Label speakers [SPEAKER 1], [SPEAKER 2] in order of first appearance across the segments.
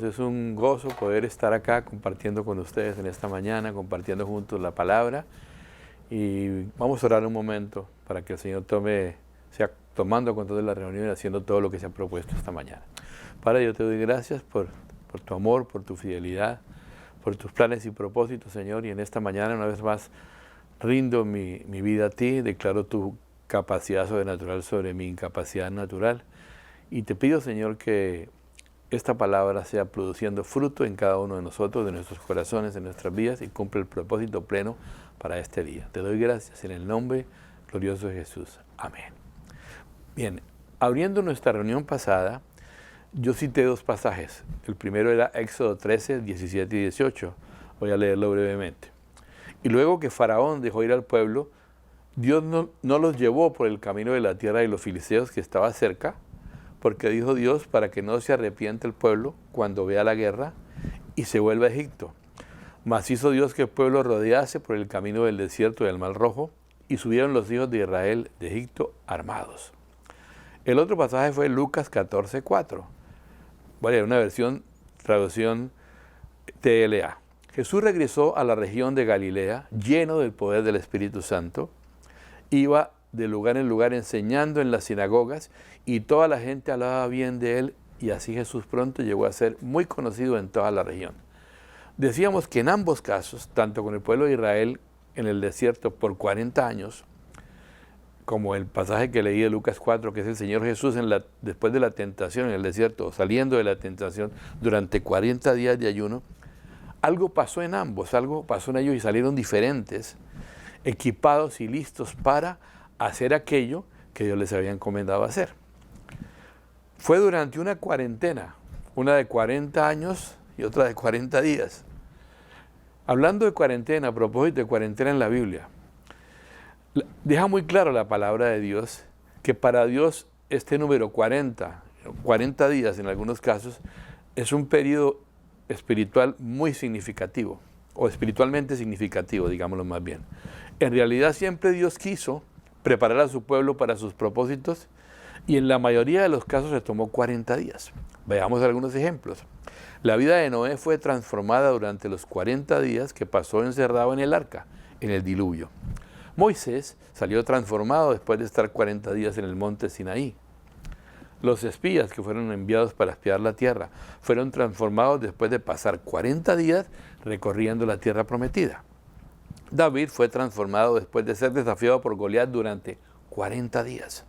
[SPEAKER 1] es un gozo poder estar acá compartiendo con ustedes en esta mañana, compartiendo juntos la palabra. Y vamos a orar un momento para que el Señor sea tomando control de la reunión y haciendo todo lo que se ha propuesto esta mañana. Padre, yo te doy gracias por tu amor, por tu fidelidad, por tus planes y propósitos, Señor. Y en esta mañana, una vez más, rindo mi vida a ti, declaro tu capacidad sobrenatural sobre mi incapacidad natural. Y te pido, Señor, que esta palabra sea produciendo fruto en cada uno de nosotros, de nuestros corazones, de nuestras vidas, y cumple el propósito pleno para este día. Te doy gracias en el nombre glorioso de Jesús. Amén. Bien, abriendo nuestra reunión pasada, yo cité dos pasajes. El primero era Éxodo 13, 17 y 18. Voy a leerlo brevemente. Y luego que Faraón dejó ir al pueblo, Dios no los llevó por el camino de la tierra de los filisteos que estaba cerca, porque dijo Dios, para que no se arrepiente el pueblo cuando vea la guerra y se vuelva a Egipto. Mas hizo Dios que el pueblo rodease por el camino del desierto del Mar Rojo, y subieron los hijos de Israel de Egipto armados. El otro pasaje fue Lucas 14, 4. Vale, una traducción TLA. Jesús regresó a la región de Galilea, lleno del poder del Espíritu Santo. Iba de lugar en lugar enseñando en las sinagogas, y toda la gente hablaba bien de él, y así Jesús pronto llegó a ser muy conocido en toda la región. Decíamos que en ambos casos, tanto con el pueblo de Israel en el desierto por 40 años, como el pasaje que leí de Lucas 4, que es el Señor Jesús después de la tentación en el desierto, saliendo de la tentación durante 40 días de ayuno, algo pasó en ambos, algo pasó en ellos y salieron diferentes, equipados y listos para hacer aquello que Dios les había encomendado hacer. Fue durante una cuarentena, una de 40 años y otra de 40 días. Hablando de cuarentena, a propósito de cuarentena en la Biblia, deja muy claro la palabra de Dios que para Dios este número 40 días en algunos casos, es un periodo espiritual muy significativo, o espiritualmente significativo, digámoslo más bien. En realidad siempre Dios quiso preparar a su pueblo para sus propósitos, y en la mayoría de los casos se tomó 40 días. Veamos algunos ejemplos. La vida de Noé fue transformada durante los 40 días que pasó encerrado en el arca, en el diluvio. Moisés salió transformado después de estar 40 días en el monte Sinaí. Los espías que fueron enviados para espiar la tierra fueron transformados después de pasar 40 días recorriendo la tierra prometida. David fue transformado después de ser desafiado por Goliat durante 40 días.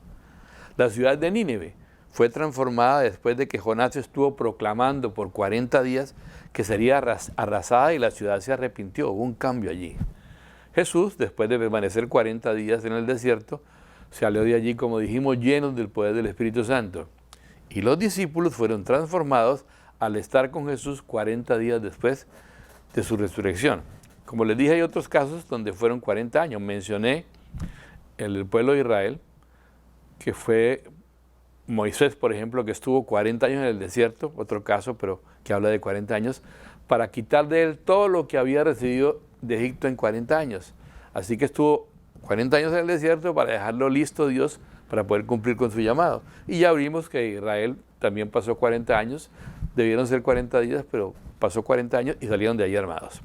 [SPEAKER 1] La ciudad de Nínive fue transformada después de que Jonás estuvo proclamando por 40 días que sería arrasada, y la ciudad se arrepintió. Hubo un cambio allí. Jesús, después de permanecer 40 días en el desierto, salió de allí, como dijimos, llenos del poder del Espíritu Santo. Y los discípulos fueron transformados al estar con Jesús 40 días después de su resurrección. Como les dije, hay otros casos donde fueron 40 años. Mencioné el pueblo de Israel, que fue Moisés, por ejemplo, que estuvo 40 años en el desierto, otro caso, pero que habla de 40 años, para quitar de él todo lo que había recibido de Egipto en 40 años. Así que estuvo 40 años en el desierto para dejarlo listo Dios para poder cumplir con su llamado. Y ya vimos que Israel también pasó 40 años, debieron ser 40 días, pero pasó 40 años y salieron de ahí armados.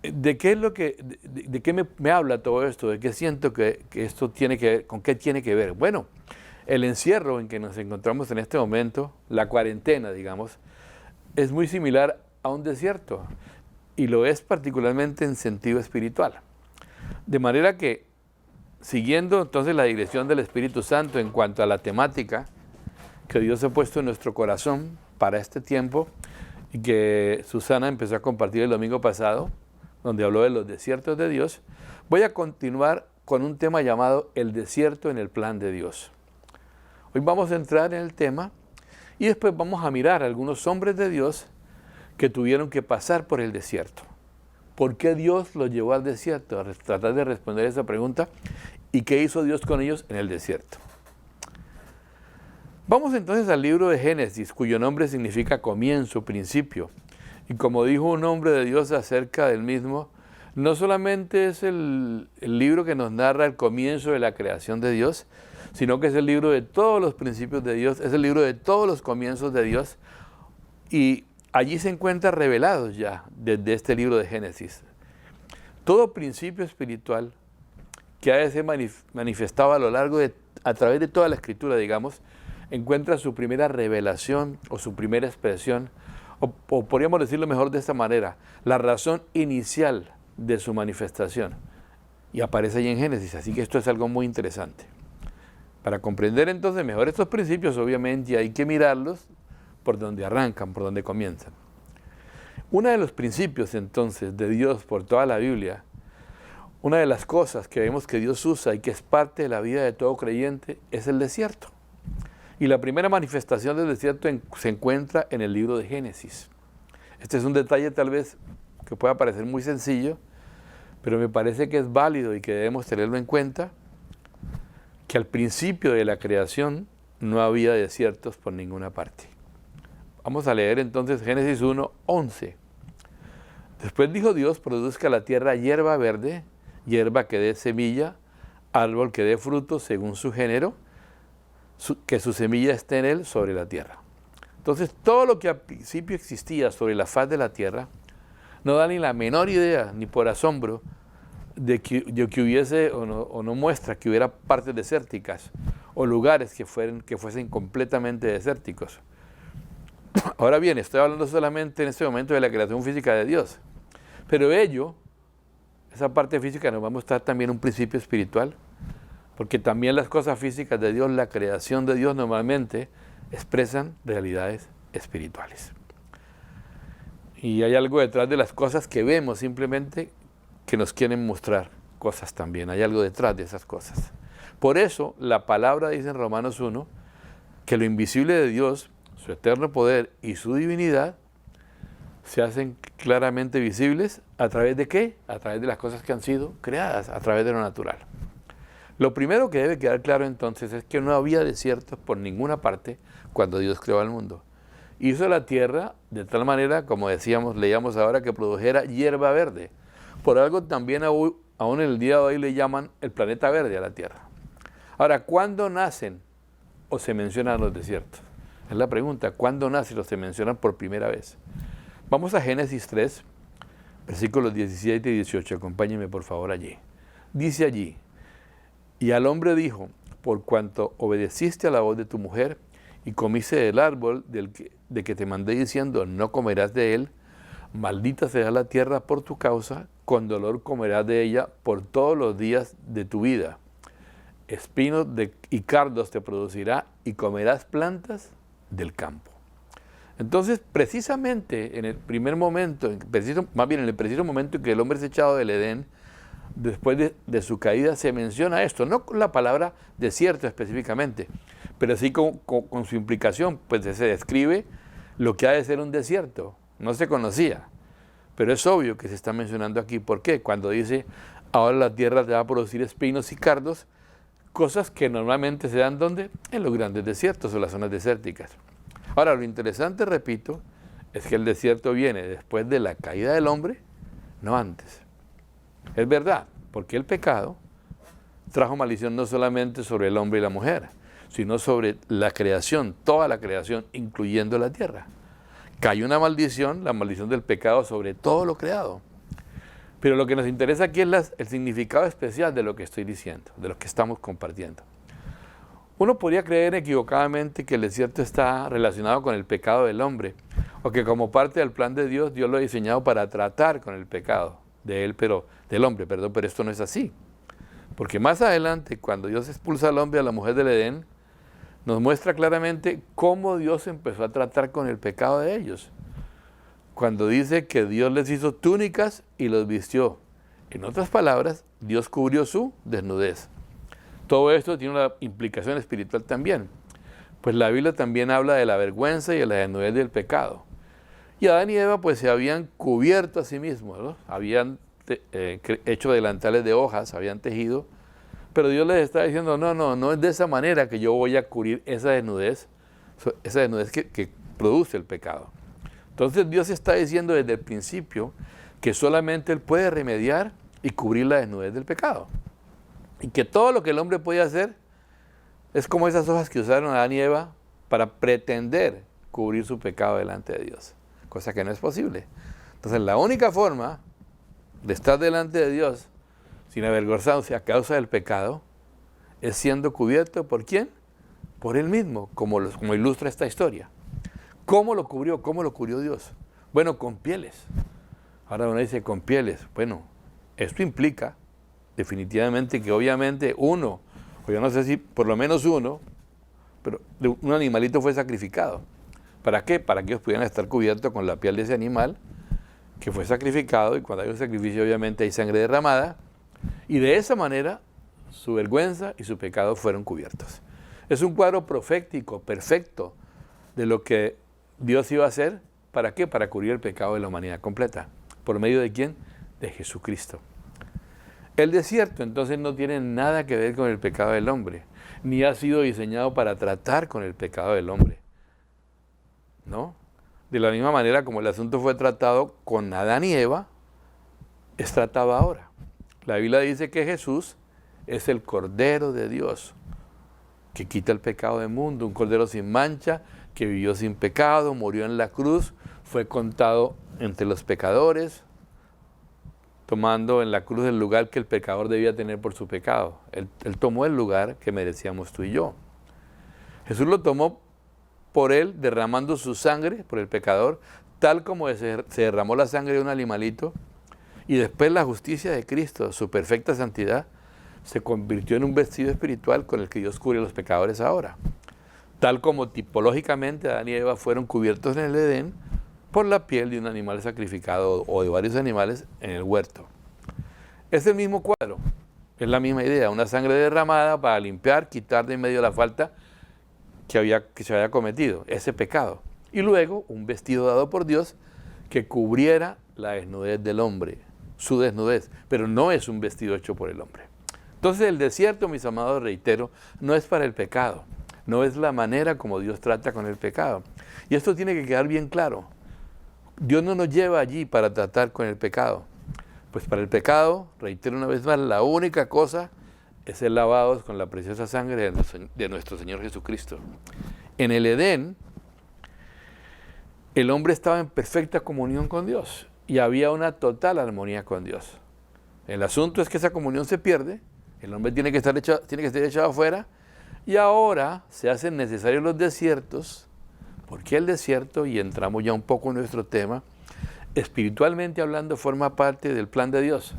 [SPEAKER 1] ¿De qué me habla todo esto? ¿De qué siento que esto tiene que ver? ¿Con qué tiene que ver? Bueno, el encierro en que nos encontramos en este momento, la cuarentena, digamos, es muy similar a un desierto, y lo es particularmente en sentido espiritual. De manera que, siguiendo entonces la dirección del Espíritu Santo en cuanto a la temática que Dios ha puesto en nuestro corazón para este tiempo, y que Susana empezó a compartir el domingo pasado, donde habló de los desiertos de Dios, voy a continuar con un tema llamado el desierto en el plan de Dios. Hoy vamos a entrar en el tema y después vamos a mirar a algunos hombres de Dios que tuvieron que pasar por el desierto. ¿Por qué Dios los llevó al desierto? A tratar de responder esa pregunta. ¿Y qué hizo Dios con ellos en el desierto? Vamos entonces al libro de Génesis, cuyo nombre significa comienzo, principio. Y como dijo un hombre de Dios acerca del mismo, no solamente es el libro que nos narra el comienzo de la creación de Dios, sino que es el libro de todos los principios de Dios, es el libro de todos los comienzos de Dios, Y allí se encuentra revelado ya desde este libro de Génesis. Todo principio espiritual que ha de ser manifestado a través de toda la Escritura, digamos, encuentra su primera revelación o su primera expresión, o podríamos decirlo mejor de esta manera, la razón inicial de su manifestación. Y aparece allí en Génesis, así que esto es algo muy interesante. Para comprender entonces mejor estos principios, obviamente hay que mirarlos por donde arrancan, por donde comienzan. Uno de los principios entonces de Dios por toda la Biblia, una de las cosas que vemos que Dios usa y que es parte de la vida de todo creyente es el desierto. Y la primera manifestación del desierto se encuentra en el libro de Génesis. Este es un detalle tal vez que pueda parecer muy sencillo, pero me parece que es válido y que debemos tenerlo en cuenta, que al principio de la creación no había desiertos por ninguna parte. Vamos a leer entonces Génesis 1:11. Después dijo Dios: produzca la tierra hierba verde, hierba que dé semilla, árbol que dé fruto según su género, que su semilla esté en él sobre la tierra. Entonces todo lo que al principio existía sobre la faz de la tierra no da ni la menor idea, ni por asombro, de que hubiese o no muestra que hubiera partes desérticas o lugares que fuesen completamente desérticos. Ahora bien, estoy hablando solamente en este momento de la creación física de Dios, pero esa parte física nos va a mostrar también un principio espiritual, porque también las cosas físicas de Dios, la creación de Dios normalmente expresan realidades espirituales. Y hay algo detrás de las cosas que vemos simplemente que nos quieren mostrar cosas también. Hay algo detrás de esas cosas. Por eso la palabra dice en Romanos 1 que lo invisible de Dios, su eterno poder y su divinidad se hacen claramente visibles ¿a través de qué? A través de las cosas que han sido creadas, a través de lo natural. Lo primero que debe quedar claro entonces es que no había desiertos por ninguna parte cuando Dios creó el mundo. Hizo la tierra de tal manera, como leíamos ahora, que produjera hierba verde. Por algo también aún en el día de hoy le llaman el planeta verde a la tierra. Ahora, ¿cuándo nacen o se mencionan los desiertos? Es la pregunta, ¿cuándo nacen o se mencionan por primera vez? Vamos a Génesis 3, versículos 17 y 18. Acompáñenme por favor allí. Dice allí: y al hombre dijo: por cuanto obedeciste a la voz de tu mujer y comiste del árbol de que te mandé diciendo, no comerás de él, maldita será la tierra por tu causa, con dolor comerás de ella por todos los días de tu vida. Espinos y cardos te producirá y comerás plantas del campo. Entonces, precisamente en el primer momento, en el preciso momento en que el hombre es echado del Edén, después de su caída, se menciona esto, no con la palabra desierto específicamente, pero sí con su implicación, pues se describe lo que ha de ser un desierto. No se conocía, pero es obvio que se está mencionando aquí. ¿Por qué? Cuando dice, ahora la tierra te va a producir espinos y cardos, cosas que normalmente se dan ¿dónde? En los grandes desiertos o las zonas desérticas. Ahora, lo interesante, repito, es que el desierto viene después de la caída del hombre, no antes. Es verdad, porque el pecado trajo maldición no solamente sobre el hombre y la mujer, sino sobre la creación, toda la creación, incluyendo la tierra. Cayó una maldición, la maldición del pecado sobre todo lo creado. Pero lo que nos interesa aquí es el significado especial de lo que estoy diciendo, de lo que estamos compartiendo. Uno podría creer equivocadamente que el desierto está relacionado con el pecado del hombre, o que como parte del plan de Dios, Dios lo ha diseñado para tratar con el pecado del hombre, pero esto no es así. Porque más adelante, cuando Dios expulsa al hombre y a la mujer del Edén, nos muestra claramente cómo Dios empezó a tratar con el pecado de ellos. Cuando dice que Dios les hizo túnicas y los vistió. En otras palabras, Dios cubrió su desnudez. Todo esto tiene una implicación espiritual también, pues la Biblia también habla de la vergüenza y de la desnudez del pecado. Y Adán y Eva pues se habían cubierto a sí mismos, ¿no? Habían hecho delantales de hojas, habían tejido, pero Dios les está diciendo, no es de esa manera que yo voy a cubrir esa desnudez que produce el pecado. Entonces Dios está diciendo desde el principio que solamente Él puede remediar y cubrir la desnudez del pecado. Y que todo lo que el hombre puede hacer es como esas hojas que usaron Adán y Eva para pretender cubrir su pecado delante de Dios, cosa que no es posible. Entonces la única forma de estar delante de Dios sin avergonzarse a causa del pecado es siendo cubierto ¿por quién? Por Él mismo, como ilustra esta historia. ¿Cómo lo cubrió? ¿Cómo lo cubrió Dios? Bueno, con pieles. Ahora uno dice con pieles. Bueno, esto implica definitivamente que obviamente uno, o yo no sé si por lo menos uno, pero un animalito fue sacrificado. ¿Para qué? Para que ellos pudieran estar cubiertos con la piel de ese animal que fue sacrificado, y cuando hay un sacrificio obviamente hay sangre derramada, y de esa manera su vergüenza y su pecado fueron cubiertos. Es un cuadro profético, perfecto, de lo que Dios iba a hacer. ¿Para qué? Para cubrir el pecado de la humanidad completa. ¿Por medio de quién? De Jesucristo. El desierto entonces no tiene nada que ver con el pecado del hombre, ni ha sido diseñado para tratar con el pecado del hombre, ¿no? De la misma manera como el asunto fue tratado con Adán y Eva, es tratado ahora. La Biblia dice que Jesús es el Cordero de Dios, que quita el pecado del mundo, un Cordero sin mancha, que vivió sin pecado, murió en la cruz, fue contado entre los pecadores, tomando en la cruz el lugar que el pecador debía tener por su pecado. Él tomó el lugar que merecíamos tú y yo. Jesús lo tomó por él, derramando su sangre por el pecador, tal como se derramó la sangre de un animalito, y después la justicia de Cristo, su perfecta santidad, se convirtió en un vestido espiritual con el que Dios cubre a los pecadores ahora. Tal como tipológicamente Adán y Eva fueron cubiertos en el Edén por la piel de un animal sacrificado o de varios animales en el huerto. Es el mismo cuadro, es la misma idea, una sangre derramada para limpiar, quitar de en medio la falta que se había cometido, ese pecado. Y luego un vestido dado por Dios que cubriera la desnudez del hombre, su desnudez, pero no es un vestido hecho por el hombre. Entonces el desierto, mis amados, reitero, no es para el pecado, no es la manera como Dios trata con el pecado. Y esto tiene que quedar bien claro. Dios no nos lleva allí para tratar con el pecado. Pues para el pecado, reitero una vez más, la única cosa es ser lavados con la preciosa sangre de nuestro Señor Jesucristo. En el Edén, el hombre estaba en perfecta comunión con Dios y había una total armonía con Dios. El asunto es que esa comunión se pierde, el hombre tiene que ser echado afuera, y ahora se hacen necesarios los desiertos. ¿Por qué el desierto? Y entramos ya un poco en nuestro tema. Espiritualmente hablando, forma parte del plan de Dios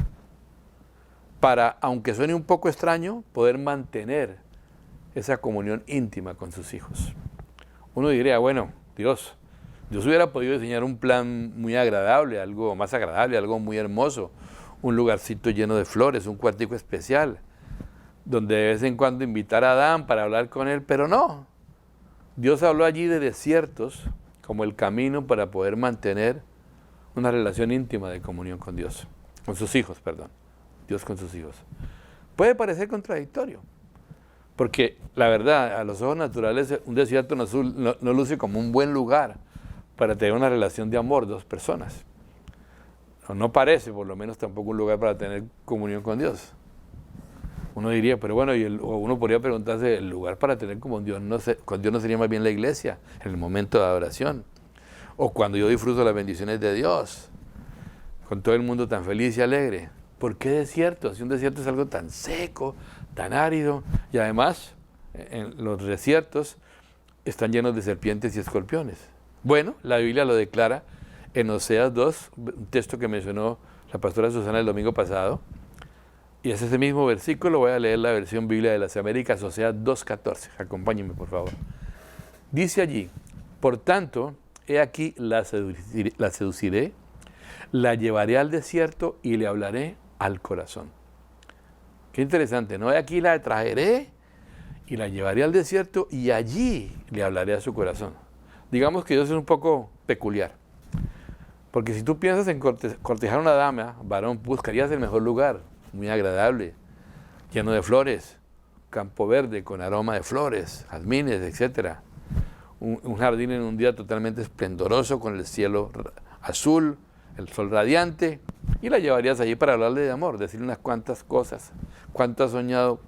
[SPEAKER 1] para, aunque suene un poco extraño, poder mantener esa comunión íntima con sus hijos. Uno diría, bueno, Dios hubiera podido diseñar un plan muy agradable, algo más agradable, algo muy hermoso, un lugarcito lleno de flores, un cuartico especial, donde de vez en cuando invitar a Adán para hablar con él, pero no. Dios habló allí de desiertos como el camino para poder mantener una relación íntima de comunión con Dios, con sus hijos, perdón. Dios con sus hijos. Puede parecer contradictorio, porque la verdad, a los ojos naturales, un desierto no luce como un buen lugar para tener una relación de amor, dos personas. No parece, por lo menos, tampoco un lugar para tener comunión con Dios. Uno diría, pero bueno, o uno podría preguntarse, el lugar para tener comunión con Dios no sería más bien la iglesia, en el momento de adoración, o cuando yo disfruto las bendiciones de Dios, con todo el mundo tan feliz y alegre. ¿Por qué desierto? Si un desierto es algo tan seco, tan árido, y además en los desiertos están llenos de serpientes y escorpiones. Bueno, la Biblia lo declara en Oseas 2, un texto que mencionó la pastora Susana el domingo pasado, y es ese mismo versículo. Voy a leer la versión Biblia de las Américas, Oseas 2:14. Acompáñenme, por favor. Dice allí, por tanto, he aquí la seduciré, la llevaré al desierto y le hablaré al corazón. Qué interesante, ¿no? He aquí la traeré y la llevaré al desierto y allí le hablaré a su corazón. Digamos que Dios es un poco peculiar. Porque si tú piensas en cortejar a una dama, varón, buscarías el mejor lugar, muy agradable, lleno de flores, campo verde con aroma de flores, jazmines, etc. Un jardín en un día totalmente esplendoroso con el cielo azul, el sol radiante, y la llevarías allí para hablarle de amor, decirle unas cuantas cosas, cuánto has soñado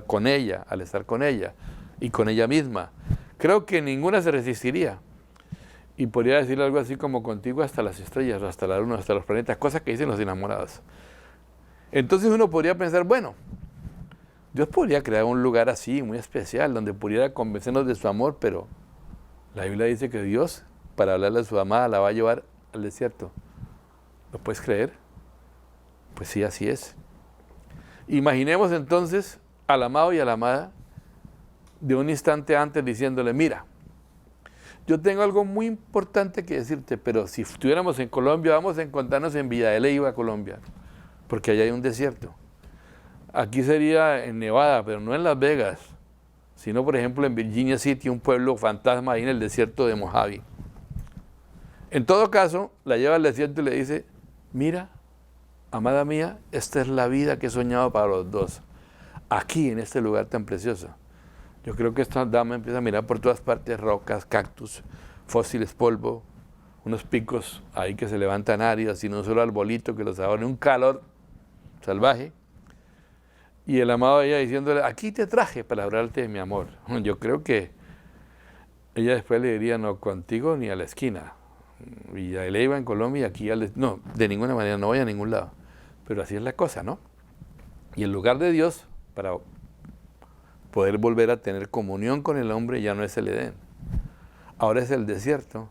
[SPEAKER 1] con ella, al estar con ella, y con ella misma, creo que ninguna se resistiría. Y podría decir algo así como contigo hasta las estrellas, o hasta la luna, hasta los planetas, cosas que dicen los enamorados. Entonces uno podría pensar, bueno, Dios podría crear un lugar así, muy especial, donde pudiera convencernos de su amor, pero la Biblia dice que Dios, para hablarle a su amada, la va a llevar al desierto. ¿Lo puedes creer? Pues sí, así es. Imaginemos entonces al amado y a la amada de un instante antes diciéndole, mira, yo tengo algo muy importante que decirte, pero si estuviéramos en Colombia, vamos a encontrarnos en Villa de Leyva, Colombia, porque allá hay un desierto. Aquí sería en Nevada, pero no en Las Vegas, sino por ejemplo en Virginia City, un pueblo fantasma ahí en el desierto de Mojave. En todo caso, la lleva al desierto y le dice, mira, amada mía, esta es la vida que he soñado para los dos, aquí en este lugar tan precioso. Yo creo que esta dama empieza a mirar por todas partes rocas, cactus, fósiles, polvo, unos picos ahí que se levantan áridos y no solo arbolito que los adorna, un calor salvaje. Y el amado de ella diciéndole, aquí te traje para hablarte de mi amor. Yo creo que ella después le diría, no, contigo ni a la esquina. Y él iba en Colombia y aquí, no, de ninguna manera, no voy a ningún lado. Pero así es la cosa, ¿no? Y el lugar de Dios, para poder volver a tener comunión con el hombre, ya no es el Edén. Ahora es el desierto,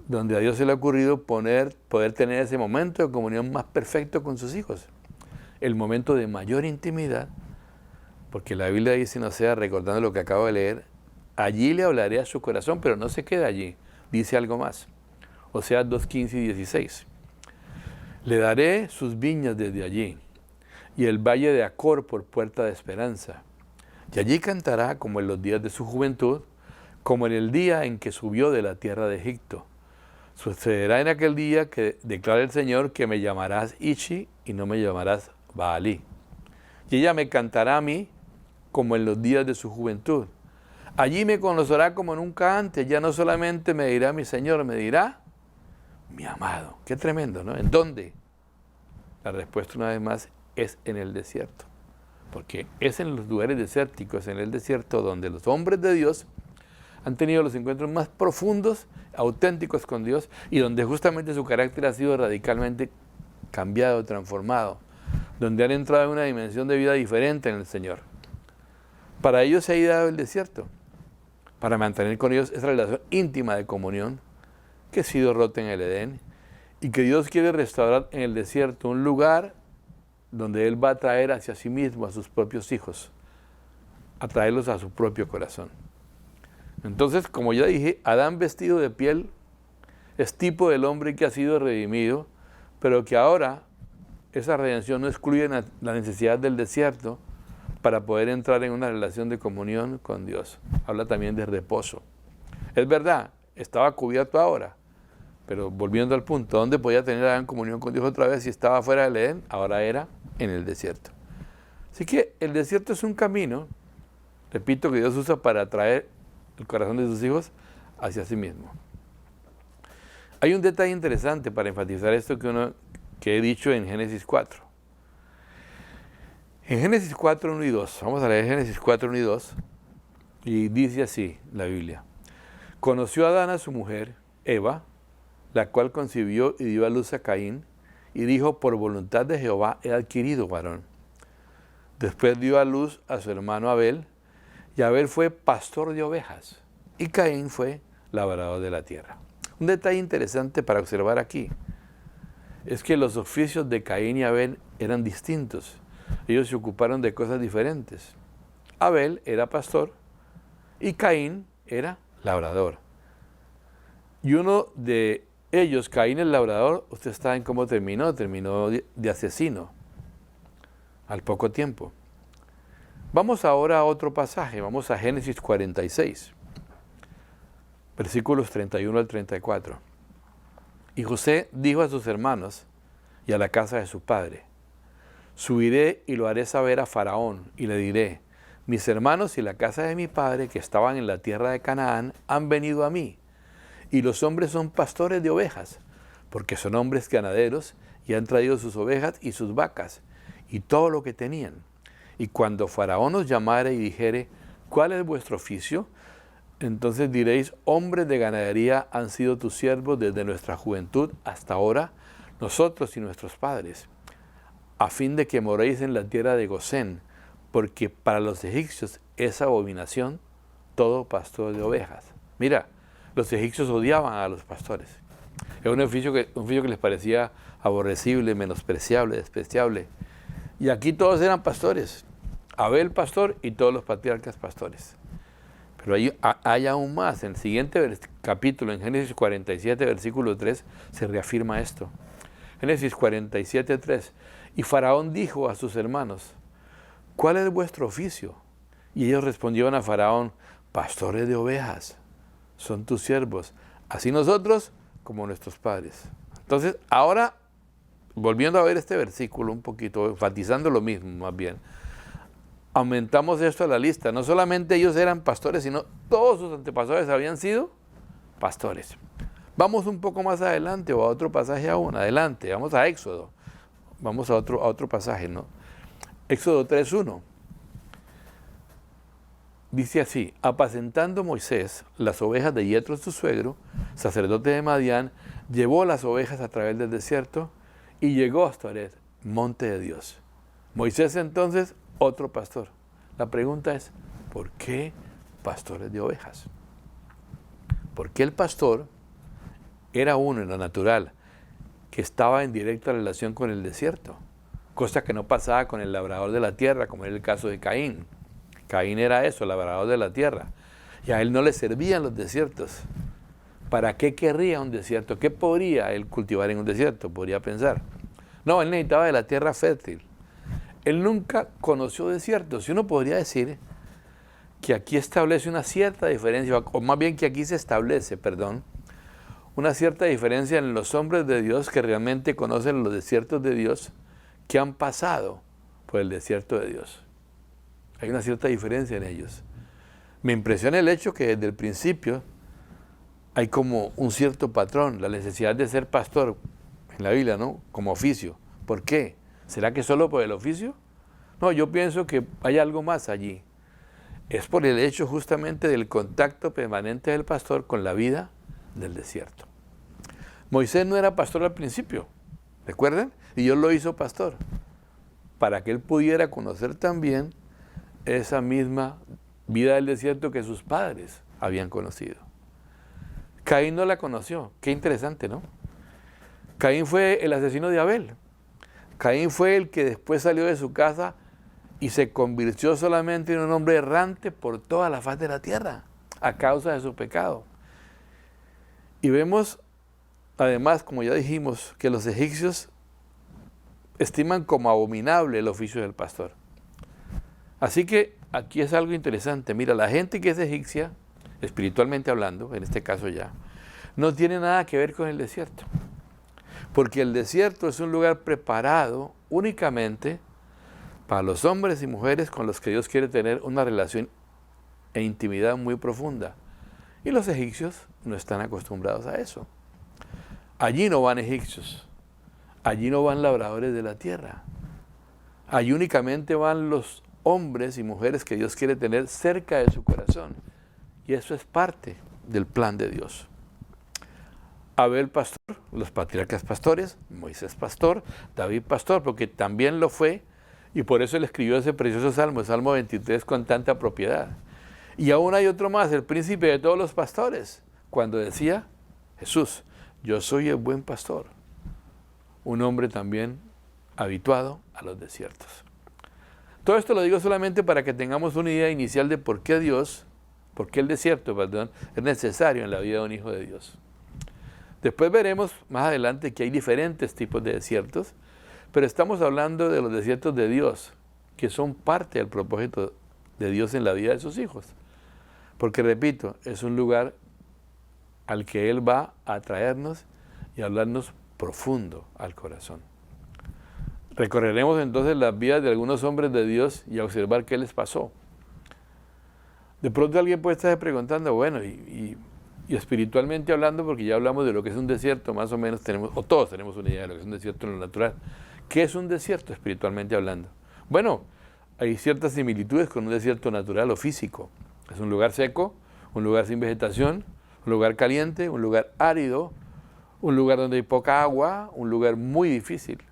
[SPEAKER 1] donde a Dios se le ha ocurrido poder tener ese momento de comunión más perfecto con sus hijos. El momento de mayor intimidad, porque la Biblia dice, no sea recordando lo que acabo de leer, allí le hablaré a su corazón, pero no se queda allí, dice algo más. Oseas 2:15 y 16. Le daré sus viñas desde allí, y el valle de Acor por puerta de esperanza. Y allí cantará como en los días de su juventud, como en el día en que subió de la tierra de Egipto. Sucederá en aquel día que declara el Señor que me llamarás Ishi y no me llamarás Baalí. Y ella me cantará a mí como en los días de su juventud. Allí me conocerá como nunca antes. Ya no solamente me dirá mi Señor, me dirá mi amado. Qué tremendo, ¿no? ¿En dónde? La respuesta una vez más es en el desierto. Porque es en los lugares desérticos, en el desierto, donde los hombres de Dios han tenido los encuentros más profundos, auténticos con Dios, y donde justamente su carácter ha sido radicalmente cambiado, transformado, donde han entrado en una dimensión de vida diferente en el Señor. Para ellos se ha ideado el desierto, para mantener con ellos esa relación íntima de comunión que ha sido rota en el Edén, y que Dios quiere restaurar en el desierto, un lugar donde Él va a traer hacia sí mismo a sus propios hijos, a traerlos a su propio corazón. Entonces, como ya dije, Adán vestido de piel es tipo del hombre que ha sido redimido, pero que ahora esa redención no excluye la necesidad del desierto para poder entrar en una relación de comunión con Dios. Habla también de reposo. Es verdad, estaba cubierto ahora, pero volviendo al punto, ¿dónde podía tener Adán comunión con Dios otra vez si estaba fuera del Edén? Ahora era en el desierto. Así que el desierto es un camino, repito, que Dios usa para atraer el corazón de sus hijos hacia sí mismo. Hay un detalle interesante para enfatizar esto que he dicho en Génesis 4. En Génesis 4, 1 y 2, vamos a leer Génesis 4, 1 y 2, y dice así la Biblia. Conoció Adán a su mujer, Eva, la cual concibió y dio a luz a Caín, y dijo, por voluntad de Jehová he adquirido varón. Después dio a luz a su hermano Abel, y Abel fue pastor de ovejas, y Caín fue labrador de la tierra. Un detalle interesante para observar aquí es que los oficios de Caín y Abel eran distintos. Ellos se ocuparon de cosas diferentes. Abel era pastor y Caín era labrador. Y uno de ellos, Caín el labrador, usted sabe cómo terminó. Terminó de asesino al poco tiempo. Vamos ahora a otro pasaje. Vamos a Génesis 46, versículos 31 al 34. Y José dijo a sus hermanos y a la casa de su padre, subiré y lo haré saber a Faraón, y le diré, mis hermanos y la casa de mi padre, que estaban en la tierra de Canaán, han venido a mí, y los hombres son pastores de ovejas, porque son hombres ganaderos, y han traído sus ovejas y sus vacas, y todo lo que tenían. Y cuando Faraón os llamare y dijere, ¿cuál es vuestro oficio? Entonces diréis, hombres de ganadería han sido tus siervos desde nuestra juventud hasta ahora, nosotros y nuestros padres, a fin de que moréis en la tierra de Gosén, porque para los egipcios es abominación todo pastor de ovejas. Mira, los egipcios odiaban a los pastores. Era un oficio que les parecía aborrecible, menospreciable, despreciable. Y aquí todos eran pastores. Abel pastor y todos los patriarcas pastores. Pero hay aún más. En el siguiente capítulo, en Génesis 47, versículo 3, se reafirma esto. Génesis 47, 3. Y Faraón dijo a sus hermanos, ¿cuál es vuestro oficio? Y ellos respondieron a Faraón, pastores de ovejas, son tus siervos, así nosotros como nuestros padres. Entonces, ahora, volviendo a ver este versículo un poquito, enfatizando lo mismo más bien, aumentamos esto a la lista. No solamente ellos eran pastores, sino todos sus antepasados habían sido pastores. Vamos un poco más adelante o a otro pasaje aún, adelante, vamos a Éxodo. Vamos a otro pasaje, ¿no? Éxodo 3:1. Dice así, apacentando Moisés las ovejas de Yetro su suegro, sacerdote de Madián, llevó las ovejas a través del desierto y llegó hasta Horeb, monte de Dios. Moisés entonces, otro pastor. La pregunta es, ¿por qué pastores de ovejas? Porque el pastor era uno en lo natural, que estaba en directa relación con el desierto, cosa que no pasaba con el labrador de la tierra, como era el caso de Caín. Caín era eso, labrador de la tierra, y a él no le servían los desiertos. ¿Para qué querría un desierto? ¿Qué podría él cultivar en un desierto? Podría pensar. No, él necesitaba de la tierra fértil. Él nunca conoció desiertos. Y uno podría decir que aquí establece una cierta diferencia, o más bien que aquí se establece, una cierta diferencia en los hombres de Dios que realmente conocen los desiertos de Dios, que han pasado por el desierto de Dios. Hay una cierta diferencia en ellos. Me impresiona el hecho que desde el principio hay como un cierto patrón, la necesidad de ser pastor en la Biblia, ¿no? Como oficio. ¿Por qué? ¿Será que solo por el oficio? No, yo pienso que hay algo más allí. Es por el hecho justamente del contacto permanente del pastor con la vida del desierto. Moisés no era pastor al principio, ¿recuerdan? Y Dios lo hizo pastor, para que él pudiera conocer también esa misma vida del desierto que sus padres habían conocido. Caín no la conoció. Qué interesante, ¿no? Caín fue el asesino de Abel. Caín fue el que después salió de su casa y se convirtió solamente en un hombre errante por toda la faz de la tierra, a causa de su pecado. Y vemos, además, como ya dijimos, que los egipcios estiman como abominable el oficio del pastor. Así que aquí es algo interesante. Mira, la gente que es egipcia, espiritualmente hablando, en este caso ya, no tiene nada que ver con el desierto. Porque el desierto es un lugar preparado únicamente para los hombres y mujeres con los que Dios quiere tener una relación e intimidad muy profunda. Y los egipcios no están acostumbrados a eso. Allí no van egipcios, allí no van labradores de la tierra. Allí únicamente van los hombres y mujeres que Dios quiere tener cerca de su corazón. Y eso es parte del plan de Dios. Abel pastor, los patriarcas pastores, Moisés pastor, David pastor, porque también lo fue, y por eso él escribió ese precioso salmo, el Salmo 23, con tanta propiedad. Y aún hay otro más, el príncipe de todos los pastores, cuando decía, Jesús, yo soy el buen pastor, un hombre también habituado a los desiertos. Todo esto lo digo solamente para que tengamos una idea inicial de por qué el desierto, es necesario en la vida de un hijo de Dios. Después veremos más adelante que hay diferentes tipos de desiertos, pero estamos hablando de los desiertos de Dios, que son parte del propósito de Dios en la vida de sus hijos. Porque, repito, es un lugar al que Él va a atraernos y a hablarnos profundo al corazón. Recorreremos entonces las vidas de algunos hombres de Dios y a observar qué les pasó. De pronto alguien puede estar preguntando, bueno, y espiritualmente hablando, porque ya hablamos de lo que es un desierto, más o menos tenemos, o todos tenemos una idea de lo que es un desierto en lo natural. ¿Qué es un desierto espiritualmente hablando? Bueno, hay ciertas similitudes con un desierto natural o físico. Es un lugar seco, un lugar sin vegetación, un lugar caliente, un lugar árido, un lugar donde hay poca agua, un lugar muy difícil.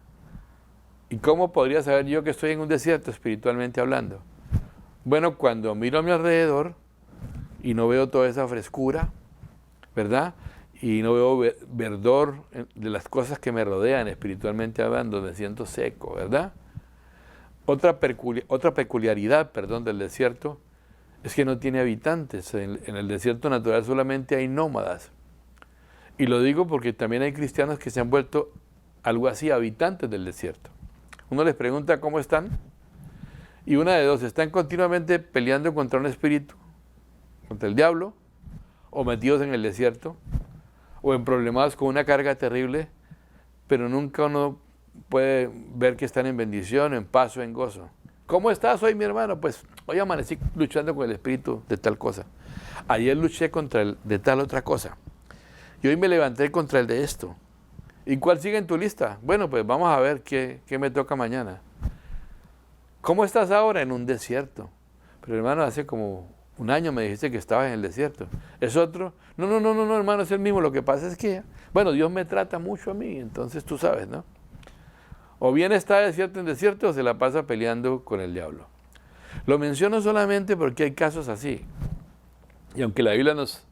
[SPEAKER 1] ¿Y cómo podría saber yo que estoy en un desierto espiritualmente hablando? Bueno, cuando miro a mi alrededor y no veo toda esa frescura, ¿verdad? Y no veo verdor de las cosas que me rodean espiritualmente hablando, me siento seco, ¿verdad? Otra peculiaridad, del desierto es que no tiene habitantes. En el desierto natural solamente hay nómadas. Y lo digo porque también hay cristianos que se han vuelto algo así, habitantes del desierto. Uno les pregunta cómo están y una de dos, están continuamente peleando contra un espíritu, contra el diablo, o metidos en el desierto, o en problemas con una carga terrible, pero nunca uno puede ver que están en bendición, en paz o en gozo. ¿Cómo estás hoy, mi hermano? Pues hoy amanecí luchando con el espíritu de tal cosa. Ayer luché contra el de tal otra cosa. Y hoy me levanté contra el de esto. ¿Y cuál sigue en tu lista? Bueno, pues vamos a ver qué me toca mañana. ¿Cómo estás ahora? En un desierto. Pero hermano, hace como un año me dijiste que estabas en el desierto. ¿Es otro? No, hermano, es el mismo. Lo que pasa es que, bueno, Dios me trata mucho a mí, entonces tú sabes, ¿no? O bien está de desierto en desierto o se la pasa peleando con el diablo. Lo menciono solamente porque hay casos así. Y aunque la Biblia nos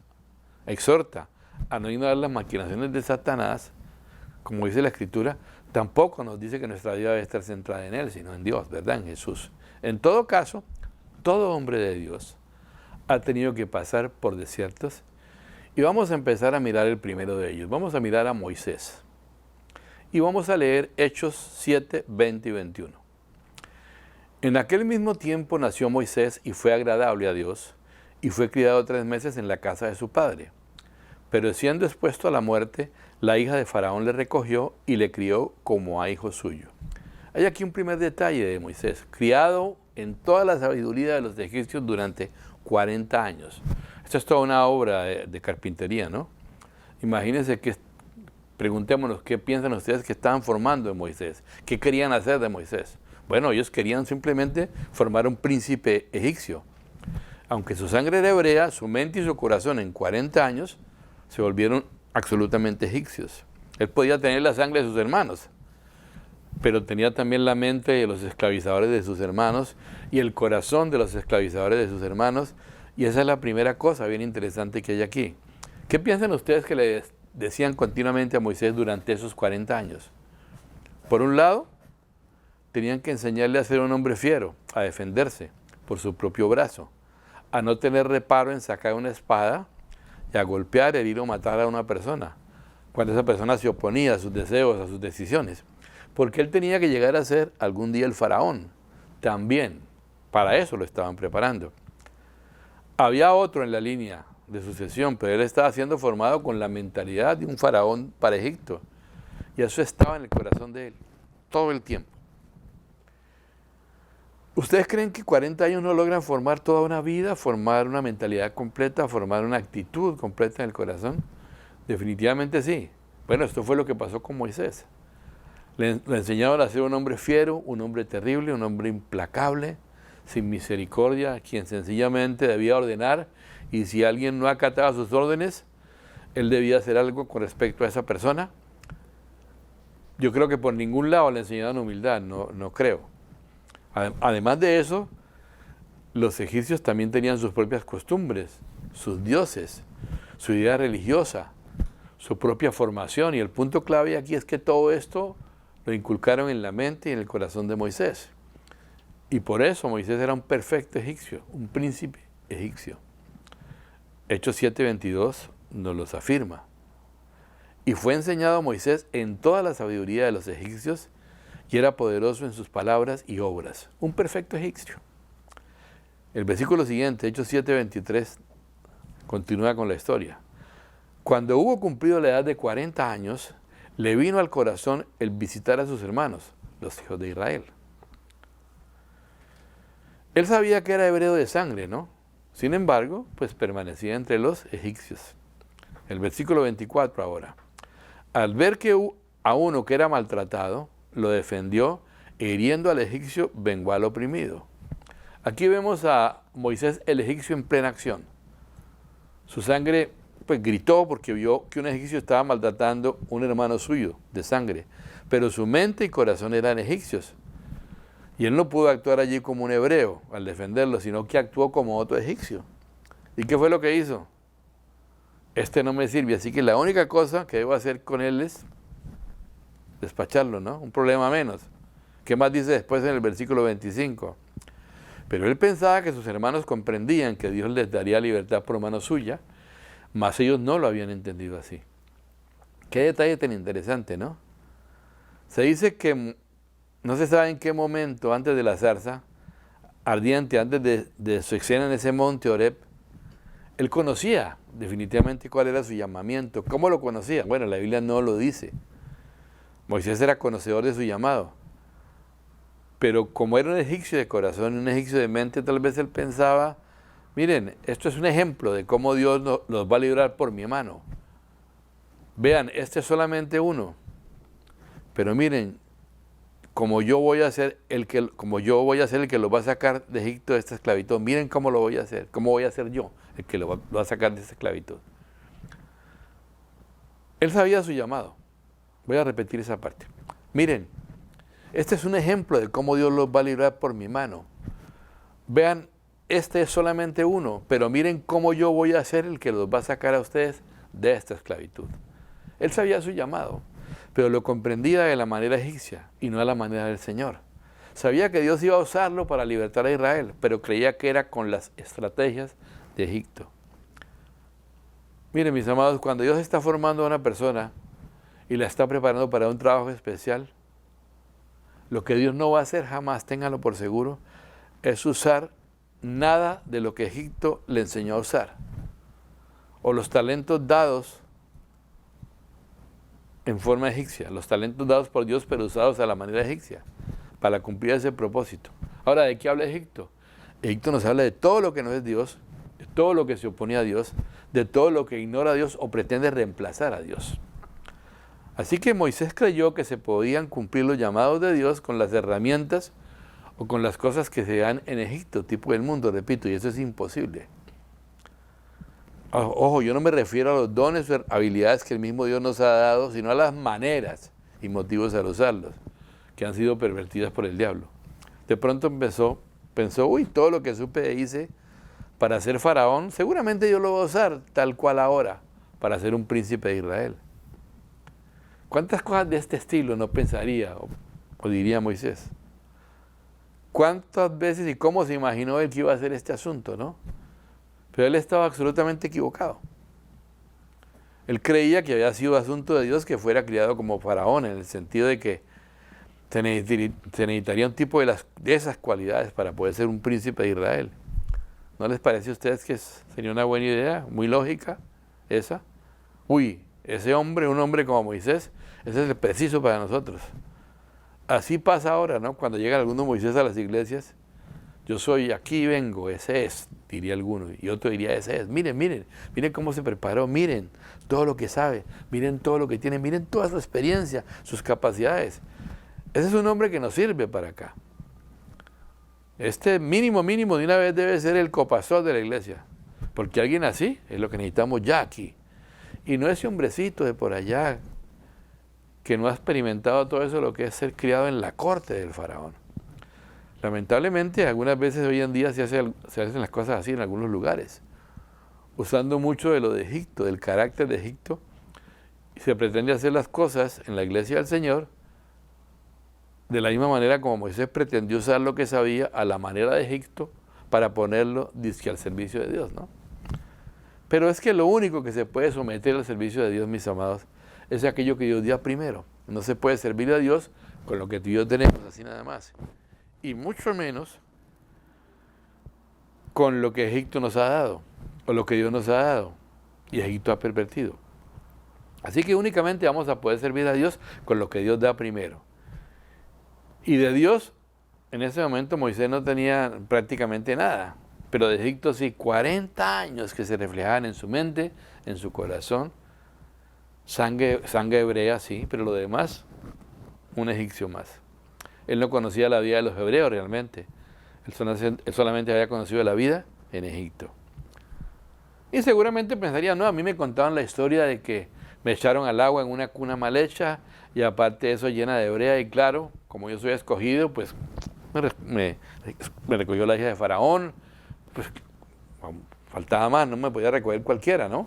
[SPEAKER 1] exhorta a no ignorar las maquinaciones de Satanás, como dice la Escritura, tampoco nos dice que nuestra vida debe estar centrada en Él, sino en Dios, ¿verdad? En Jesús. En todo caso, todo hombre de Dios ha tenido que pasar por desiertos y vamos a empezar a mirar el primero de ellos. Vamos a mirar a Moisés. Y vamos a leer Hechos 7, 20 y 21. En aquel mismo tiempo nació Moisés y fue agradable a Dios, y fue criado 3 meses en la casa de su padre. Pero siendo expuesto a la muerte, la hija de Faraón le recogió y le crió como a hijo suyo. Hay aquí un primer detalle de Moisés, criado en toda la sabiduría de los egipcios durante 40 años. Esto es toda una obra de carpintería, ¿no? Imagínense que preguntémonos qué piensan ustedes que estaban formando de Moisés, qué querían hacer de Moisés. Bueno, ellos querían simplemente formar un príncipe egipcio. Aunque su sangre era hebrea, su mente y su corazón en 40 años se volvieron absolutamente egipcios. Él podía tener la sangre de sus hermanos, pero tenía también la mente de los esclavizadores de sus hermanos y el corazón de los esclavizadores de sus hermanos. Y esa es la primera cosa bien interesante que hay aquí. ¿Qué piensan ustedes que le decían continuamente a Moisés durante esos 40 años? Por un lado, tenían que enseñarle a ser un hombre fiero, a defenderse por su propio brazo, a no tener reparo en sacar una espada y a golpear, herir o matar a una persona, cuando esa persona se oponía a sus deseos, a sus decisiones. Porque él tenía que llegar a ser algún día el faraón. También, para eso lo estaban preparando. Había otro en la línea de sucesión, pero él estaba siendo formado con la mentalidad de un faraón para Egipto. Y eso estaba en el corazón de él, todo el tiempo. ¿Ustedes creen que 40 años no logran formar toda una vida, formar una mentalidad completa, formar una actitud completa en el corazón? Definitivamente sí. Bueno, esto fue lo que pasó con Moisés. Le enseñaron a ser un hombre fiero, un hombre terrible, un hombre implacable, sin misericordia, quien sencillamente debía ordenar, y si alguien no acataba sus órdenes, él debía hacer algo con respecto a esa persona. Yo creo que por ningún lado le enseñaron humildad, no creo. Además de eso, los egipcios también tenían sus propias costumbres, sus dioses, su idea religiosa, su propia formación. Y el punto clave aquí es que todo esto lo inculcaron en la mente y en el corazón de Moisés. Y por eso Moisés era un perfecto egipcio, un príncipe egipcio. Hechos 7:22 nos los afirma. Y fue enseñado a Moisés en toda la sabiduría de los egipcios, y era poderoso en sus palabras y obras. Un perfecto egipcio. El versículo siguiente, Hechos 7:23, continúa con la historia. Cuando hubo cumplido la edad de 40 años, le vino al corazón el visitar a sus hermanos, los hijos de Israel. Él sabía que era hebreo de sangre, ¿no? Sin embargo, pues permanecía entre los egipcios. El versículo 24 ahora. Al ver que a uno que era maltratado, lo defendió, hiriendo al egipcio, vengó al oprimido. Aquí vemos a Moisés el egipcio en plena acción. Su sangre, pues gritó porque vio que un egipcio estaba maltratando a un hermano suyo de sangre, pero su mente y corazón eran egipcios. Y él no pudo actuar allí como un hebreo al defenderlo, sino que actuó como otro egipcio. ¿Y qué fue lo que hizo? Este no me sirve, así que la única cosa que debo hacer con él es despacharlo, ¿no? Un problema menos. ¿Qué más dice después en el versículo 25? Pero él pensaba que sus hermanos comprendían que Dios les daría libertad por mano suya, mas ellos no lo habían entendido así. Qué detalle tan interesante, ¿no? Se dice que no se sabe en qué momento, antes de la zarza ardiente, antes de su escena en ese monte Horeb, él conocía definitivamente cuál era su llamamiento. ¿Cómo lo conocía? Bueno, la Biblia no lo dice. Moisés era conocedor de su llamado. Pero como era un egipcio de corazón, un egipcio de mente, tal vez él pensaba, miren, esto es un ejemplo de cómo Dios los va a librar por mi mano. Vean, este es solamente uno. Pero miren, como yo voy a ser el que los va a sacar de Egipto de esta esclavitud, miren cómo lo voy a hacer, cómo voy a ser yo el que lo va a sacar de esta esclavitud. Él sabía su llamado. Voy a repetir esa parte. Miren, este es un ejemplo de cómo Dios los va a librar por mi mano. Vean, este es solamente uno, pero miren cómo yo voy a ser el que los va a sacar a ustedes de esta esclavitud. Él sabía su llamado, pero lo comprendía de la manera egipcia y no de la manera del Señor. Sabía que Dios iba a usarlo para libertar a Israel, pero creía que era con las estrategias de Egipto. Miren, mis amados, cuando Dios está formando a una persona y la está preparando para un trabajo especial, lo que Dios no va a hacer jamás, ténganlo por seguro, es usar nada de lo que Egipto le enseñó a usar, o los talentos dados en forma egipcia, los talentos dados por Dios pero usados a la manera egipcia, para cumplir ese propósito. Ahora, ¿de qué habla Egipto? Egipto nos habla de todo lo que no es Dios, de todo lo que se opone a Dios, de todo lo que ignora a Dios o pretende reemplazar a Dios. Así que Moisés creyó que se podían cumplir los llamados de Dios con las herramientas o con las cosas que se dan en Egipto, tipo del mundo, repito, y eso es imposible. Ojo, yo no me refiero a los dones o habilidades que el mismo Dios nos ha dado, sino a las maneras y motivos al usarlos, que han sido pervertidas por el diablo. De pronto pensó, uy, todo lo que supe e hice para ser faraón, seguramente yo lo voy a usar tal cual ahora, para ser un príncipe de Israel. ¿Cuántas cosas de este estilo no pensaría o diría Moisés? ¿Cuántas veces y cómo se imaginó él que iba a hacer este asunto, no? Pero él estaba absolutamente equivocado. Él creía que había sido asunto de Dios que fuera criado como faraón, en el sentido de que se necesitaría un tipo de esas cualidades para poder ser un príncipe de Israel. ¿No les parece a ustedes que sería una buena idea, muy lógica esa? Uy, ese hombre, un hombre como Moisés, ese es el preciso para nosotros. Así pasa ahora, ¿no? Cuando llega alguno Moisés a las iglesias, yo soy aquí vengo, ese es, diría alguno, y otro diría ese es. Miren, miren, miren cómo se preparó, miren todo lo que sabe, miren todo lo que tiene, miren toda su experiencia, sus capacidades. Ese es un hombre que nos sirve para acá. Este mínimo de una vez debe ser el copastor de la iglesia, porque alguien así es lo que necesitamos ya aquí. Y no ese hombrecito de por allá que no ha experimentado todo eso, lo que es ser criado en la corte del faraón. Lamentablemente, algunas veces hoy en día se hacen las cosas así en algunos lugares, usando mucho de lo de Egipto, del carácter de Egipto, y se pretende hacer las cosas en la iglesia del Señor de la misma manera como Moisés pretendió usar lo que sabía a la manera de Egipto para ponerlo dizque al servicio de Dios, ¿no? Pero es que lo único que se puede someter al servicio de Dios, mis amados, es aquello que Dios dio primero. No se puede servir a Dios con lo que tú y yo tenemos, así nada más. Y mucho menos con lo que Egipto nos ha dado, o lo que Dios nos ha dado, y Egipto ha pervertido. Así que únicamente vamos a poder servir a Dios con lo que Dios da primero. Y de Dios, en ese momento Moisés no tenía prácticamente nada, pero de Egipto sí, 40 años que se reflejaban en su mente, en su corazón, sangre hebrea, sí, pero lo demás, un egipcio más. Él no conocía la vida de los hebreos realmente. Él solamente había conocido la vida en Egipto. Y seguramente pensaría, no, a mí me contaban la historia de que me echaron al agua en una cuna mal hecha y aparte de eso llena de brea y claro, como yo soy escogido, pues me recogió la hija de Faraón, pues faltaba más, no me podía recoger cualquiera, ¿no?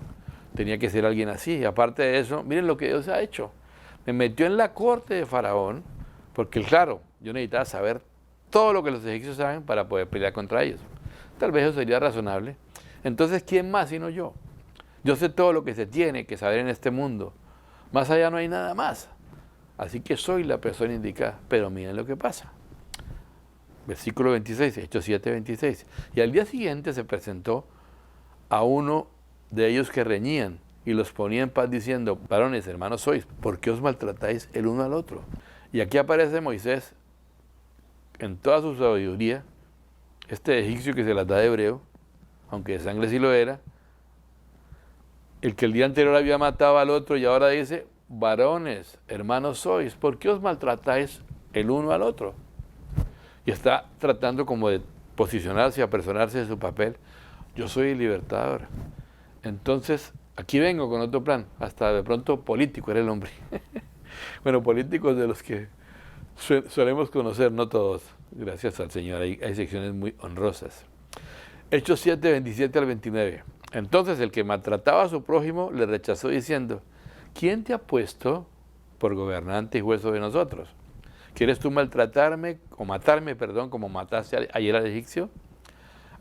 [SPEAKER 1] Tenía que ser alguien así. Y aparte de eso, miren lo que Dios ha hecho. Me metió en la corte de Faraón, porque claro, yo necesitaba saber todo lo que los egipcios saben para poder pelear contra ellos. Tal vez eso sería razonable. Entonces, ¿quién más sino yo? Yo sé todo lo que se tiene que saber en este mundo. Más allá no hay nada más. Así que soy la persona indicada. Pero miren lo que pasa. Versículo 26, Hechos 7, 26. Y al día siguiente se presentó a uno de ellos que reñían y los ponía en paz diciendo, varones, hermanos sois, ¿por qué os maltratáis el uno al otro? Y aquí aparece Moisés en toda su sabiduría, este egipcio que se las da de hebreo, aunque de sangre sí lo era, el que el día anterior había matado al otro y ahora dice, varones, hermanos sois, ¿por qué os maltratáis el uno al otro? Y está tratando como de posicionarse y apersonarse de su papel. Yo soy el libertador. Entonces, aquí vengo con otro plan, hasta de pronto político era el hombre. Bueno, políticos de los que solemos conocer, no todos, gracias al Señor, hay secciones muy honrosas. Hechos 7, 27 al 29. Entonces el que maltrataba a su prójimo le rechazó diciendo, ¿quién te ha puesto por gobernante y juez sobre nosotros? ¿Quieres tú maltratarme o matarme, perdón, como mataste ayer al egipcio?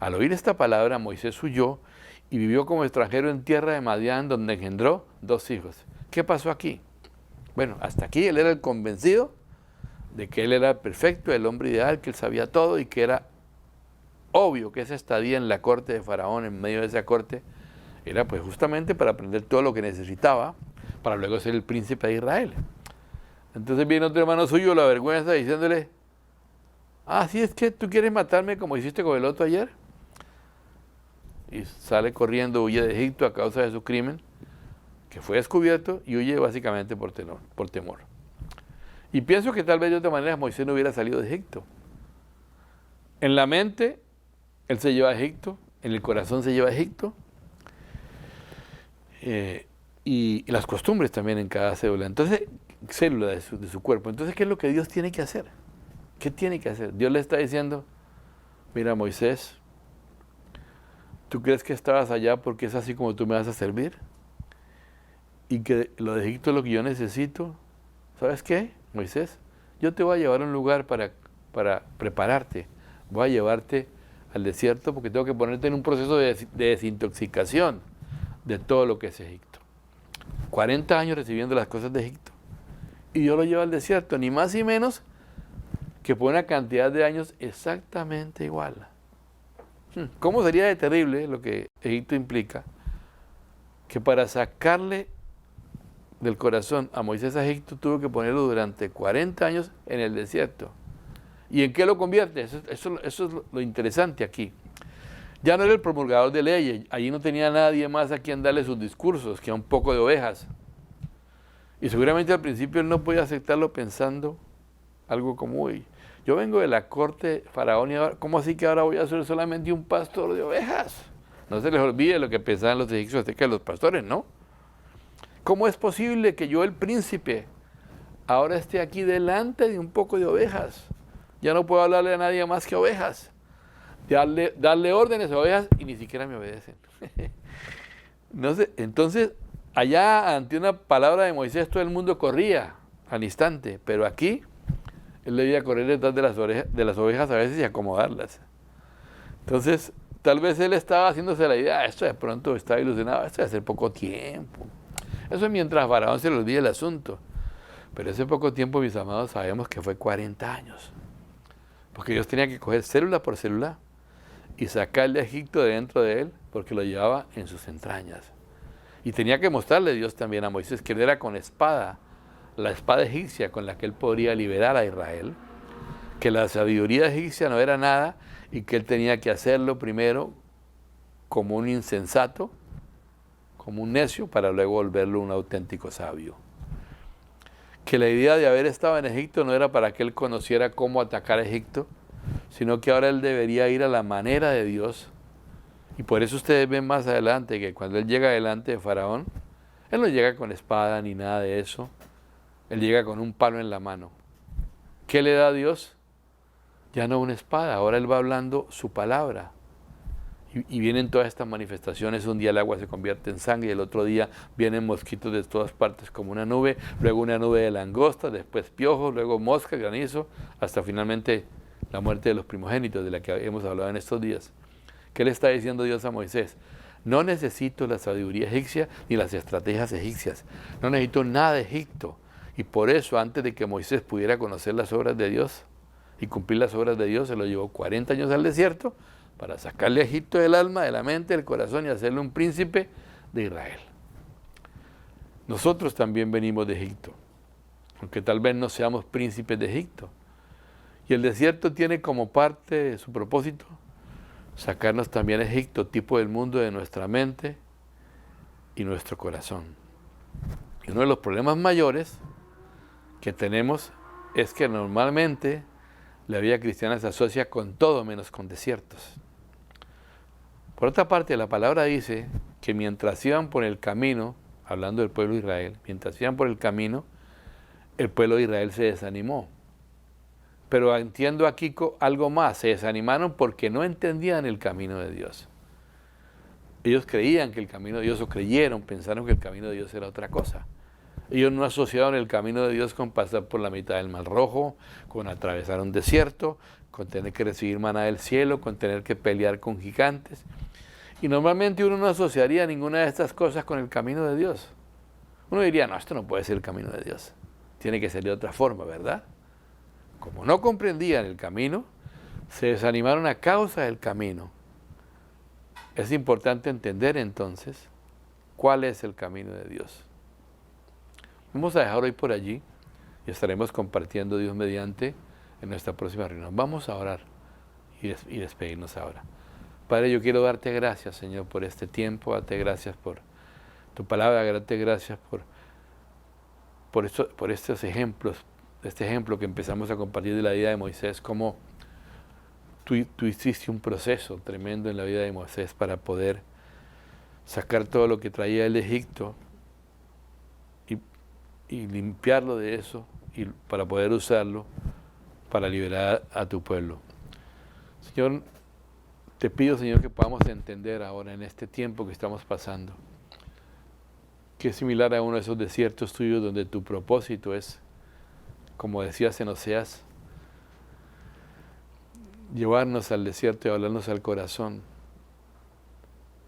[SPEAKER 1] Al oír esta palabra, Moisés huyó y vivió como extranjero en tierra de Madián, donde engendró 2 hijos. ¿Qué pasó aquí? Bueno, hasta aquí él era el convencido de que él era perfecto, el hombre ideal, que él sabía todo y que era obvio que esa estadía en la corte de Faraón, en medio de esa corte, era pues justamente para aprender todo lo que necesitaba para luego ser el príncipe de Israel. Entonces viene otro hermano suyo, la vergüenza, diciéndole, ¿sí es que tú quieres matarme como hiciste con el otro ayer? Y sale corriendo, huye de Egipto a causa de su crimen, que fue descubierto, y huye básicamente por temor. Y pienso que tal vez de otra manera Moisés no hubiera salido de Egipto. En la mente, él se lleva a Egipto, en el corazón se lleva a Egipto, y las costumbres también en cada célula. Entonces, célula de su cuerpo. Entonces, ¿qué es lo que Dios tiene que hacer? ¿Qué tiene que hacer? Dios le está diciendo, mira Moisés, ¿tú crees que estabas allá porque es así como tú me vas a servir? Y que lo de Egipto es lo que yo necesito. ¿Sabes qué, Moisés? Yo te voy a llevar a un lugar para prepararte. Voy a llevarte al desierto porque tengo que ponerte en un proceso de desintoxicación de todo lo que es Egipto. 40 años recibiendo las cosas de Egipto. Y yo lo llevo al desierto, ni más ni menos que por una cantidad de años exactamente igual. ¿Cómo sería de terrible lo que Egipto implica? Que para sacarle del corazón a Moisés a Egipto tuvo que ponerlo durante 40 años en el desierto. ¿Y en qué lo convierte? Eso es lo interesante aquí. Ya no era el promulgador de leyes, allí no tenía nadie más a quien darle sus discursos que a un poco de ovejas. Y seguramente al principio él no podía aceptarlo pensando algo como, uy, yo vengo de la corte faraón y ahora, ¿cómo así que ahora voy a ser solamente un pastor de ovejas? No se les olvide lo que pensaban los egipcios acerca de los pastores, ¿no? ¿Cómo es posible que yo, el príncipe, ahora esté aquí delante de un poco de ovejas? Ya no puedo hablarle a nadie más que ovejas. Darle órdenes a ovejas y ni siquiera me obedecen. No sé, entonces, allá ante una palabra de Moisés todo el mundo corría al instante, pero aquí él debía correr detrás de las ovejas a veces y acomodarlas. Entonces, tal vez él estaba haciéndose la idea, esto de pronto estaba ilusionado, esto de hace poco tiempo. Eso mientras Faraón se le olvida el asunto. Pero ese poco tiempo, mis amados, sabemos que fue 40 años. Porque Dios tenía que coger célula por célula y sacarle a Egipto de dentro de él, porque lo llevaba en sus entrañas. Y tenía que mostrarle Dios también a Moisés que él era con espada, la espada egipcia con la que él podría liberar a Israel, que la sabiduría egipcia no era nada y que él tenía que hacerlo primero como un insensato, como un necio, para luego volverlo un auténtico sabio. Que la idea de haber estado en Egipto no era para que él conociera cómo atacar a Egipto, sino que ahora él debería ir a la manera de Dios Y por eso ustedes ven más adelante que cuando él llega delante de Faraón, él no llega con espada ni nada de eso. Él llega con un palo en la mano. ¿Qué le da a Dios? Ya no una espada, ahora él va hablando su palabra. Y vienen todas estas manifestaciones, un día el agua se convierte en sangre y el otro día vienen mosquitos de todas partes como una nube, luego una nube de langosta, después piojos, luego mosca, granizo, hasta finalmente la muerte de los primogénitos de la que hemos hablado en estos días. ¿Qué le está diciendo Dios a Moisés? No necesito la sabiduría egipcia ni las estrategias egipcias, no necesito nada de Egipto. Y por eso antes de que Moisés pudiera conocer las obras de Dios y cumplir las obras de Dios, se lo llevó 40 años al desierto, para sacarle a Egipto del alma, de la mente, del corazón y hacerle un príncipe de Israel. Nosotros también venimos de Egipto, aunque tal vez no seamos príncipes de Egipto. Y el desierto tiene como parte de su propósito sacarnos también a Egipto, tipo del mundo de nuestra mente y nuestro corazón. Y uno de los problemas mayores que tenemos es que normalmente la vida cristiana se asocia con todo menos con desiertos. Por otra parte, la palabra dice que mientras iban por el camino, hablando del pueblo de Israel, mientras iban por el camino, el pueblo de Israel se desanimó. Pero entiendo aquí algo más, se desanimaron porque no entendían el camino de Dios. Ellos creían que el camino de Dios, o creyeron, pensaron que el camino de Dios era otra cosa. Ellos no asociaron el camino de Dios con pasar por la mitad del Mar Rojo, con atravesar un desierto, con tener que recibir maná del cielo, con tener que pelear con gigantes. Y normalmente uno no asociaría ninguna de estas cosas con el camino de Dios. Uno diría, no, esto no puede ser el camino de Dios. Tiene que ser de otra forma, ¿verdad? Como no comprendían el camino, se desanimaron a causa del camino. Es importante entender entonces cuál es el camino de Dios. Vamos a dejar hoy por allí y estaremos compartiendo Dios mediante en nuestra próxima reunión. Vamos a orar y despedirnos ahora. Padre, yo quiero darte gracias, Señor, por este tiempo, darte gracias por tu palabra, darte gracias por estos ejemplos, este ejemplo que empezamos a compartir de la vida de Moisés, cómo tú hiciste un proceso tremendo en la vida de Moisés para poder sacar todo lo que traía él de Egipto y limpiarlo de eso y para poder usarlo para liberar a tu pueblo. Señor, te pido, Señor, que podamos entender ahora en este tiempo que estamos pasando, que es similar a uno de esos desiertos tuyos donde tu propósito es, como decías en Oseas, llevarnos al desierto y hablarnos al corazón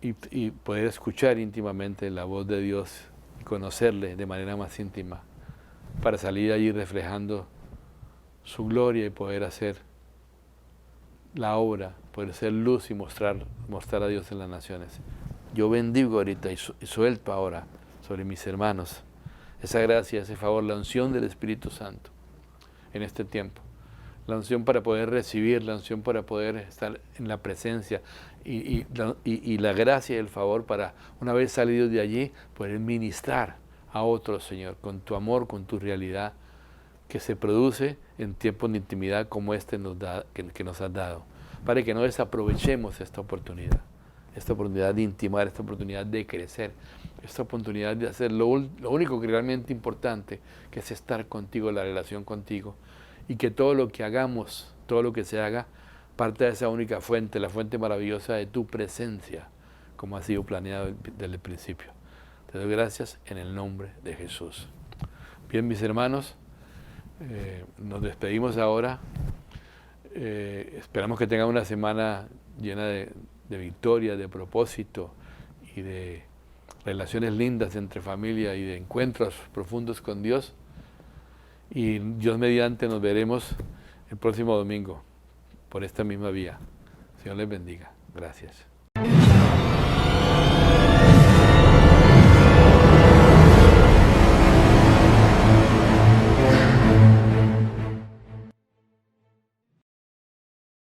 [SPEAKER 1] y poder escuchar íntimamente la voz de Dios y conocerle de manera más íntima para salir allí reflejando su gloria y poder hacer la obra, poder ser luz y mostrar a Dios en las naciones. Yo bendigo ahorita y suelto ahora sobre mis hermanos esa gracia, ese favor, la unción del Espíritu Santo en este tiempo. La unción para poder recibir, la unción para poder estar en la presencia y la gracia y el favor para, una vez salidos de allí, poder ministrar a otros, Señor, con tu amor, con tu realidad, que se produce en tiempos de intimidad como este que nos has dado, para que no desaprovechemos esta oportunidad de intimar, esta oportunidad de crecer, esta oportunidad de hacer lo único que realmente importante, que es estar contigo, la relación contigo, y que todo lo que hagamos, todo lo que se haga, parte de esa única fuente, la fuente maravillosa de tu presencia, como ha sido planeado desde el principio. Te doy gracias en el nombre de Jesús. Bien, mis hermanos, nos despedimos ahora. Esperamos que tengan una semana llena de victoria, de propósito y de relaciones lindas entre familia y de encuentros profundos con Dios. Y Dios mediante nos veremos el próximo domingo por esta misma vía. Señor les bendiga. Gracias.